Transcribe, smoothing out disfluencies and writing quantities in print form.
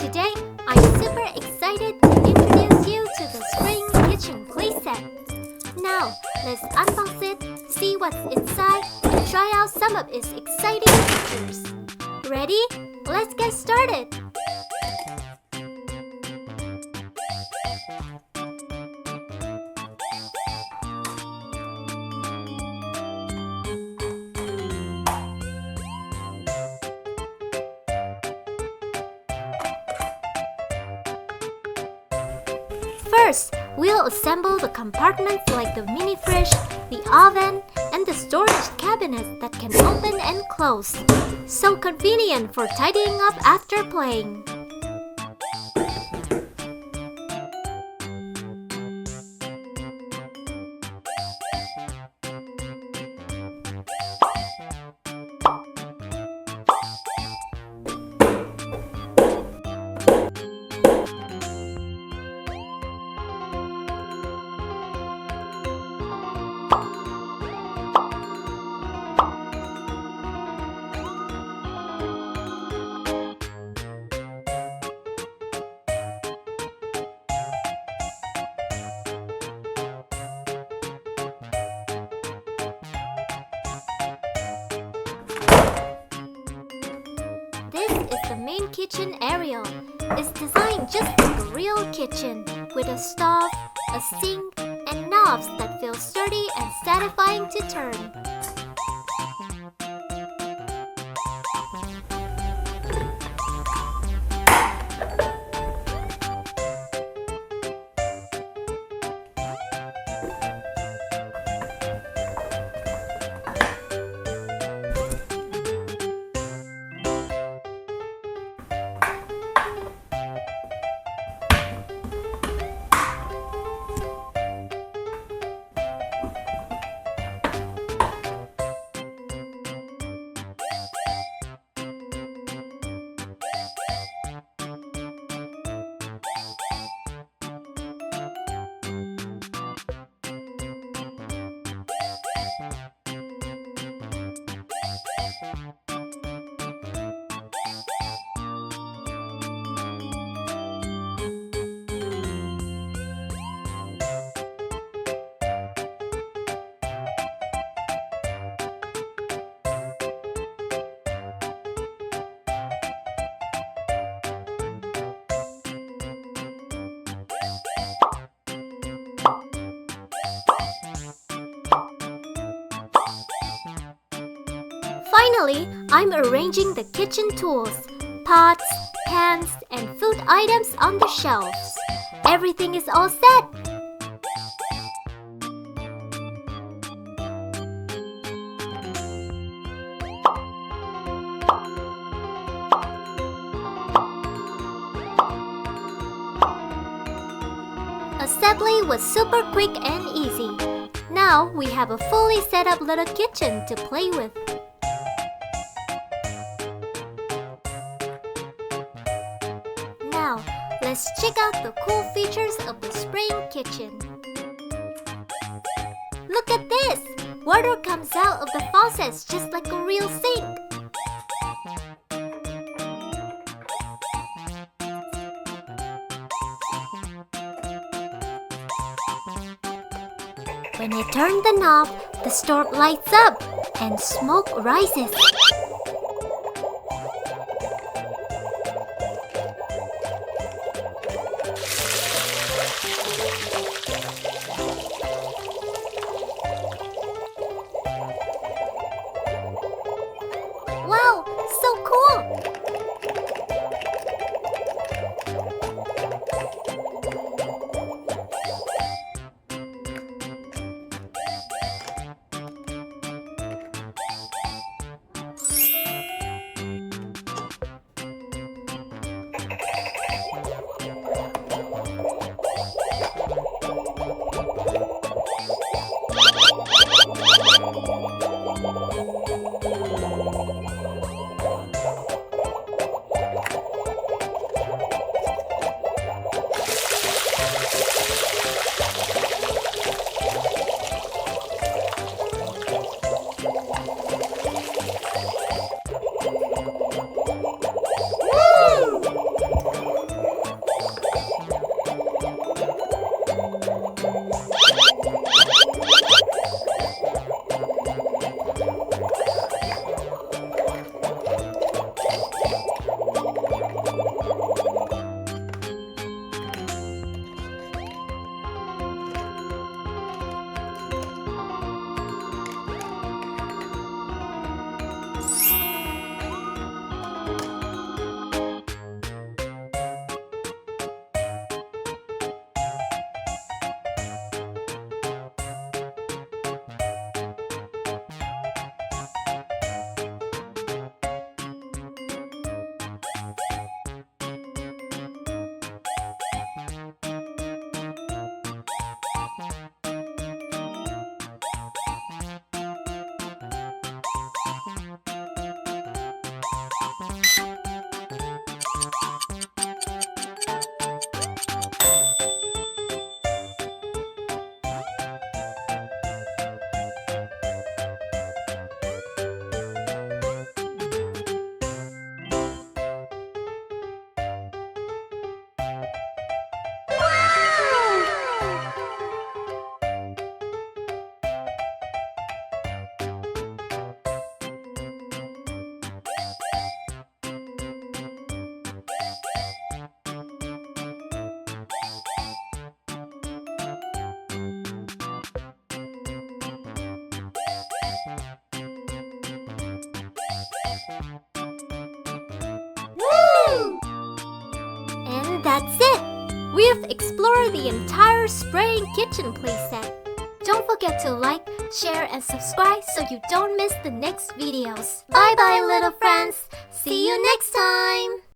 Today, I'm super excited to introduce you to the Spring Kitchen playset. Now, let's unbox it, see what's inside, and try out some of its exciting features. Ready? Let's get started! First, we'll assemble the compartments like the mini fridge, the oven, and the storage cabinets that can open and close. So convenient for tidying up after playing. This is the main kitchen area. It's designed just like a real kitchen, with a stove, a sink, and knobs that feel sturdy and satisfying to turn. Finally, I'm arranging the kitchen tools, pots, pans, and food items on the shelves. Everything is all set! Assembly was super quick and easy. Now we have a fully set up little kitchen to play with. Now, let's check out the cool features of the Spring Kitchen. Look at this! Water comes out of the faucets just like a real sink. When I turn the knob, the stove lights up and smoke rises. Wow, so cool! that's it! We've explored the entire spraying kitchen playset. Don't forget to like, share, and subscribe so you don't miss the next videos. Bye bye, little friends! See you next time!